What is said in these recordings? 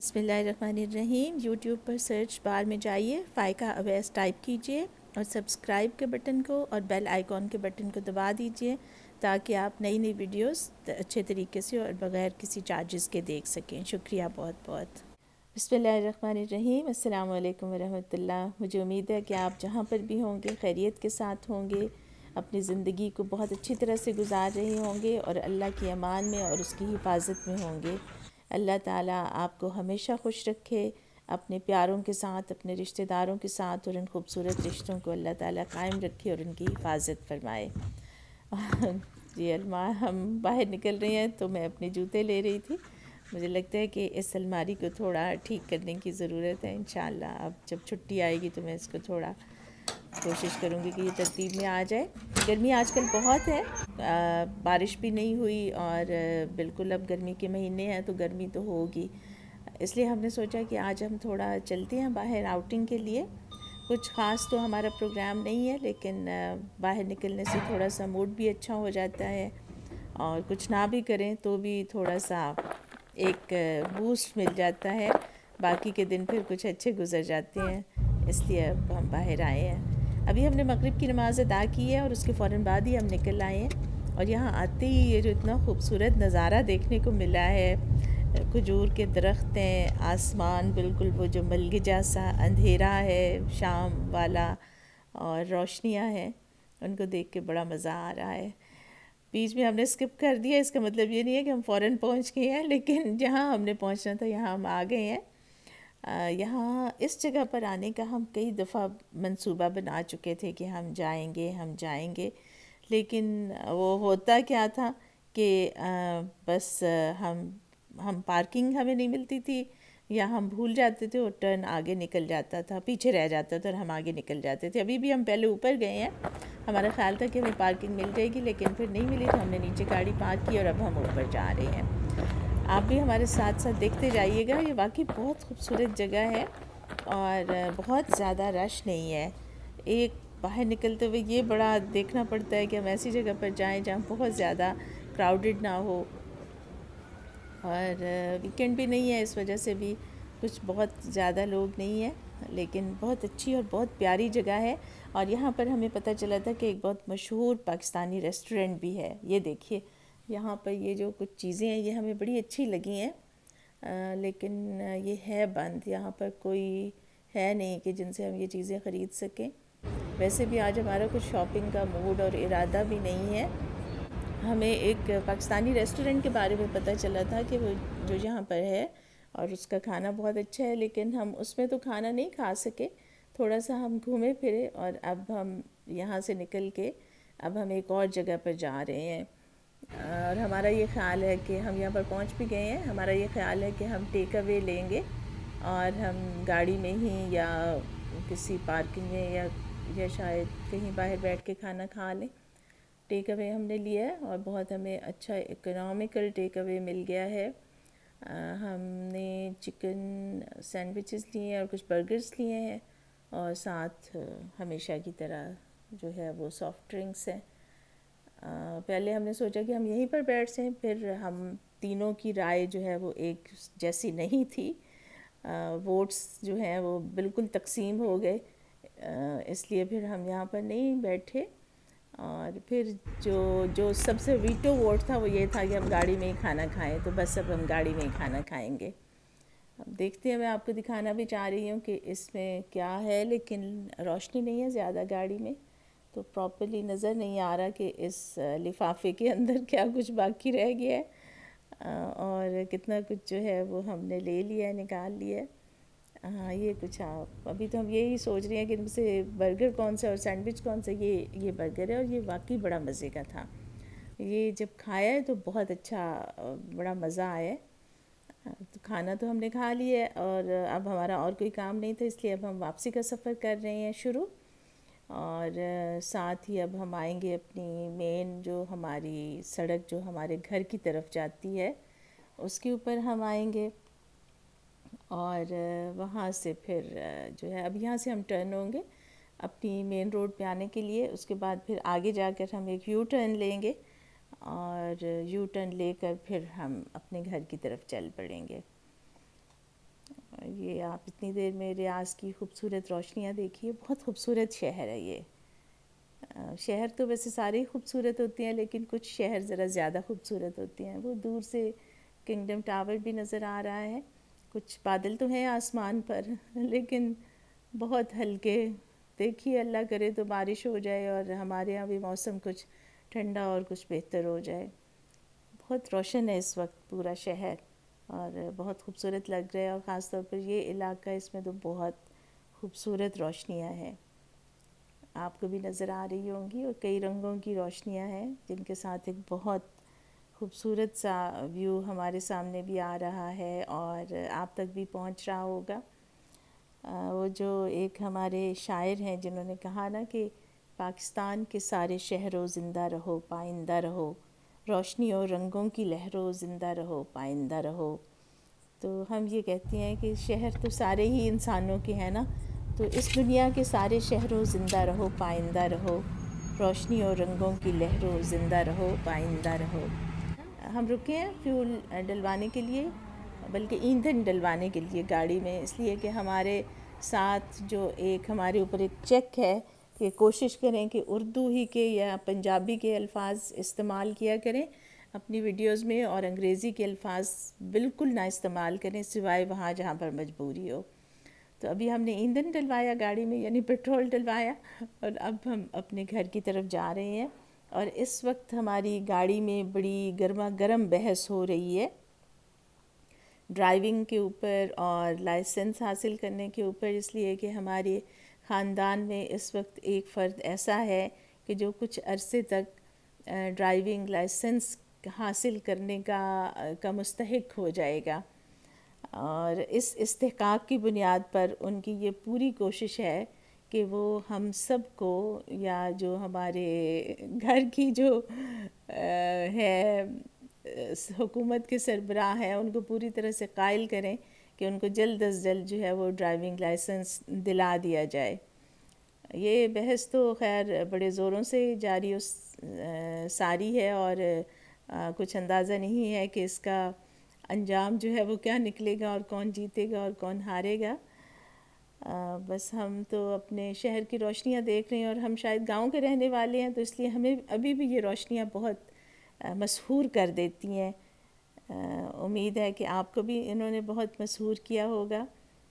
بسم اللہ الرحمن الرحیم۔ یوٹیوب پر سرچ بار میں جائیے، فائقہ اویس ٹائپ کیجئے اور سبسکرائب کے بٹن کو اور بیل آئیکن کے بٹن کو دبا دیجئے تاکہ آپ نئی نئی ویڈیوز اچھے طریقے سے اور بغیر کسی چارجز کے دیکھ سکیں۔ شکریہ بہت بہت۔ بسم اللہ الرحمن الرحیم۔ السلام علیکم ورحمۃ اللہ۔ مجھے امید ہے کہ آپ جہاں پر بھی ہوں گے خیریت کے ساتھ ہوں گے، اپنی زندگی کو بہت اچھی طرح سے گزار رہے ہوں گے اور اللہ کی امان میں اور اس کی حفاظت میں ہوں گے۔ اللہ تعالیٰ آپ کو ہمیشہ خوش رکھے، اپنے پیاروں کے ساتھ، اپنے رشتہ داروں کے ساتھ، اور ان خوبصورت رشتوں کو اللہ تعالیٰ قائم رکھے اور ان کی حفاظت فرمائے۔ جی علما، ہم باہر نکل رہے ہیں تو میں اپنے جوتے لے رہی تھی۔ مجھے لگتا ہے کہ اس الماری کو تھوڑا ٹھیک کرنے کی ضرورت ہے۔ انشاءاللہ اب جب چھٹی آئے گی تو میں اس کو تھوڑا کوشش کروں گی کہ یہ ترتیب میں آ جائے۔ گرمی آج کل بہت ہے، بارش بھی نہیں ہوئی اور بالکل اب گرمی کے مہینے ہیں تو گرمی تو ہوگی، اس لیے ہم نے سوچا کہ آج ہم تھوڑا چلتے ہیں باہر آؤٹنگ کے لیے۔ کچھ خاص تو ہمارا پروگرام نہیں ہے، لیکن باہر نکلنے سے تھوڑا سا موڈ بھی اچھا ہو جاتا ہے، اور کچھ نہ بھی کریں تو بھی تھوڑا سا ایک بوسٹ مل جاتا ہے، باقی کے دن پھر کچھ اچھے گزر جاتے ہیں، اس لیے اب ہم باہر آئے ہیں۔ ابھی ہم نے مغرب کی نماز ادا کی ہے اور اس کے فوراً بعد ہی ہم نکل آئے ہیں، اور یہاں آتے ہی یہ جو اتنا خوبصورت نظارہ دیکھنے کو ملا ہے، کھجور کے درخت ہیں، آسمان بالکل وہ جو ملگجا سا اندھیرا ہے شام والا، اور روشنیاں ہیں، ان کو دیکھ کے بڑا مزہ آ رہا ہے۔ بیچ میں ہم نے اسکپ کر دیا، اس کا مطلب یہ نہیں ہے کہ ہم فوراً پہنچ گئے ہیں، لیکن جہاں ہم نے پہنچنا تھا یہاں ہم آ گئے ہیں۔ یہاں اس جگہ پر آنے کا ہم کئی دفعہ منصوبہ بنا چکے تھے کہ ہم جائیں گے، لیکن وہ ہوتا کیا تھا کہ بس ہم پارکنگ ہمیں نہیں ملتی تھی، یا ہم بھول جاتے تھے اور ٹرن آگے نکل جاتا تھا، پیچھے رہ جاتا تھا اور ہم آگے نکل جاتے تھے۔ ابھی بھی ہم پہلے اوپر گئے ہیں، ہمارا خیال تھا کہ ہمیں پارکنگ مل جائے گی، لیکن پھر نہیں ملی تو ہم نے نیچے گاڑی پارک کی اور اب ہم اوپر جا رہے ہیں۔ آپ بھی ہمارے ساتھ ساتھ دیکھتے جائیے گا، یہ واقعی بہت خوبصورت جگہ ہے اور بہت زیادہ رش نہیں ہے۔ ایک باہر نکلتے ہوئے یہ بڑا دیکھنا پڑتا ہے کہ ہم ایسی جگہ پر جائیں جہاں بہت زیادہ کراؤڈڈ نہ ہو، اور ویکنڈ بھی نہیں ہے، اس وجہ سے بھی کچھ بہت زیادہ لوگ نہیں ہیں، لیکن بہت اچھی اور بہت پیاری جگہ ہے۔ اور یہاں پر ہمیں پتہ چلا تھا کہ ایک بہت مشہور پاکستانی ریسٹورنٹ بھی ہے۔ یہ دیکھیے یہاں پر یہ جو کچھ چیزیں ہیں یہ ہمیں بڑی اچھی لگی ہیں، لیکن یہ ہے بند، یہاں پر کوئی ہے نہیں کہ جن سے ہم یہ چیزیں خرید سکیں۔ ویسے بھی آج ہمارا کچھ شاپنگ کا موڈ اور ارادہ بھی نہیں ہے۔ ہمیں ایک پاکستانی ریسٹورنٹ کے بارے میں پتہ چلا تھا کہ وہ جو یہاں پر ہے اور اس کا کھانا بہت اچھا ہے، لیکن ہم اس میں تو کھانا نہیں کھا سکے، تھوڑا سا ہم گھومے پھرے، اور اب ہم یہاں سے نکل کے اب ہم ایک اور جگہ پر جا رہے ہیں، اور ہمارا یہ خیال ہے کہ ہم یہاں پر پہنچ بھی گئے ہیں۔ ہمارا یہ خیال ہے کہ ہم ٹیک اوے لیں گے، اور ہم گاڑی میں ہی یا کسی پارکنگ میں یا شاید کہیں باہر بیٹھ کے کھانا کھا لیں۔ ٹیک اوے ہم نے لیا ہے اور بہت ہمیں اچھا اکنامیکل ٹیک اوے مل گیا ہے۔ ہم نے چکن سینڈوچز لیے ہیں اور کچھ برگرز لیے ہیں، اور ساتھ ہمیشہ کی طرح جو ہے وہ سافٹ ڈرنکس ہیں۔ پہلے ہم نے سوچا کہ ہم یہیں پر بیٹھ جائیں، پھر ہم تینوں کی رائے جو ہے وہ ایک جیسی نہیں تھی، ووٹس جو ہیں وہ بالکل تقسیم ہو گئے، اس لیے پھر ہم یہاں پر نہیں بیٹھے، اور پھر جو سب سے ویٹو ووٹ تھا وہ یہ تھا کہ ہم گاڑی میں ہی کھانا کھائیں، تو بس اب ہم گاڑی میں ہی کھانا کھائیں گے۔ اب دیکھتے ہیں، میں آپ کو دکھانا بھی چاہ رہی ہوں کہ اس میں کیا ہے، لیکن روشنی نہیں ہے زیادہ گاڑی میں، تو پراپرلی نظر نہیں آ رہا کہ اس لفافے کے اندر کیا کچھ باقی رہ گیا ہے، اور کتنا کچھ جو ہے وہ ہم نے لے لیا ہے، نکال لیا ہے۔ ہاں یہ کچھ ابھی تو ہم یہی سوچ رہے ہیں کہ ان سے برگر کون سا اور سینڈوچ کون سا۔ یہ برگر ہے اور یہ واقعی بڑا مزے کا تھا، یہ جب کھایا ہے تو بہت اچھا، بڑا مزہ آیا ہے۔ تو کھانا تو ہم نے کھا لیا ہے، اور اب ہمارا اور کوئی کام نہیں تھا، اس لیے اب ہم واپسی کا سفر کر رہے ہیں شروع، اور ساتھ ہی اب ہم آئیں گے اپنی مین جو ہماری سڑک جو ہمارے گھر کی طرف جاتی ہے اس کے اوپر ہم آئیں گے، اور وہاں سے پھر جو ہے اب یہاں سے ہم ٹرن ہوں گے اپنی مین روڈ پہ آنے کے لیے، اس کے بعد پھر آگے جا کر ہم ایک یو ٹرن لیں گے، اور یو ٹرن لے کر پھر ہم اپنے گھر کی طرف چل پڑیں گے۔ کہ آپ اتنی دیر میں ریاض کی خوبصورت روشنیاں دیکھیے. بہت خوبصورت شہر ہے یہ. شہر تو ویسے سارے ہی خوبصورت ہوتے ہیں لیکن کچھ شہر ذرا زیادہ خوبصورت ہوتے ہیں. وہ دور سے کنگڈم ٹاور بھی نظر آ رہا ہے. کچھ بادل تو ہیں آسمان پر لیکن بہت ہلکے. دیکھیے اللہ کرے تو بارش ہو جائے اور ہمارے یہاں بھی موسم کچھ ٹھنڈا اور کچھ بہتر ہو جائے. بہت روشن ہے اس وقت پورا شہر اور بہت خوبصورت لگ رہا ہے. اور خاص طور پر یہ علاقہ، اس میں تو بہت خوبصورت روشنیاں ہیں. آپ کو بھی نظر آ رہی ہوں گی اور کئی رنگوں کی روشنیاں ہیں جن کے ساتھ ایک بہت خوبصورت سا ویو ہمارے سامنے بھی آ رہا ہے اور آپ تک بھی پہنچ رہا ہوگا. وہ جو ایک ہمارے شاعر ہیں جنہوں نے کہا نا کہ پاکستان کے سارے شہروں زندہ رہو پائندہ رہو، روشنی اور رنگوں کی لہروں زندہ رہو پائندہ رہو. تو ہم یہ کہتے ہیں کہ شہر تو سارے ہی انسانوں کے ہیں نا، تو اس دنیا کے سارے شہروں زندہ رہو پائندہ رہو، روشنی اور رنگوں کی لہروں زندہ رہو پائندہ رہو. ہم رکے ہیں فیول ڈلوانے کے لیے، بلکہ ایندھن ڈلوانے کے لیے گاڑی میں، اس لیے کہ ہمارے ساتھ جو ایک ہمارے اوپر ایک چیک ہے کہ کوشش کریں کہ اردو ہی کے یا پنجابی کے الفاظ استعمال کیا کریں اپنی ویڈیوز میں، اور انگریزی کے الفاظ بالکل نہ استعمال کریں سوائے وہاں جہاں پر مجبوری ہو. تو ابھی ہم نے ایندھن ڈلوایا گاڑی میں، یعنی پیٹرول ڈلوایا، اور اب ہم اپنے گھر کی طرف جا رہے ہیں. اور اس وقت ہماری گاڑی میں بڑی گرما گرم بحث ہو رہی ہے ڈرائیونگ کے اوپر اور لائسنس حاصل کرنے کے اوپر، اس لیے کہ ہمارے خاندان میں اس وقت ایک فرد ایسا ہے کہ جو کچھ عرصے تک ڈرائیونگ لائسنس حاصل کرنے کا مستحق ہو جائے گا. اور اس استحقاق کی بنیاد پر ان کی یہ پوری کوشش ہے کہ وہ ہم سب کو، یا جو ہمارے گھر کی جو ہے حکومت کے سربراہ ہیں، ان کو پوری طرح سے قائل کریں کہ ان کو جلد از جلد جو ہے وہ ڈرائیونگ لائسنس دلا دیا جائے. یہ بحث تو خیر بڑے زوروں سے جاری ساری ہے اور کچھ اندازہ نہیں ہے کہ اس کا انجام جو ہے وہ کیا نکلے گا اور کون جیتے گا اور کون ہارے گا. بس ہم تو اپنے شہر کی روشنیاں دیکھ رہے ہیں، اور ہم شاید گاؤں کے رہنے والے ہیں تو اس لیے ہمیں ابھی بھی یہ روشنیاں بہت مسحور کر دیتی ہیں. امید ہے کہ آپ کو بھی انہوں نے بہت مسحور کیا ہوگا.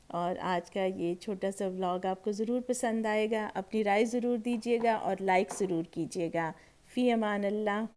اور آج کا یہ چھوٹا سا ولاگ آپ کو ضرور پسند آئے گا. اپنی رائے ضرور دیجیے گا اور لائک ضرور کیجیے گا. فی امان اللہ.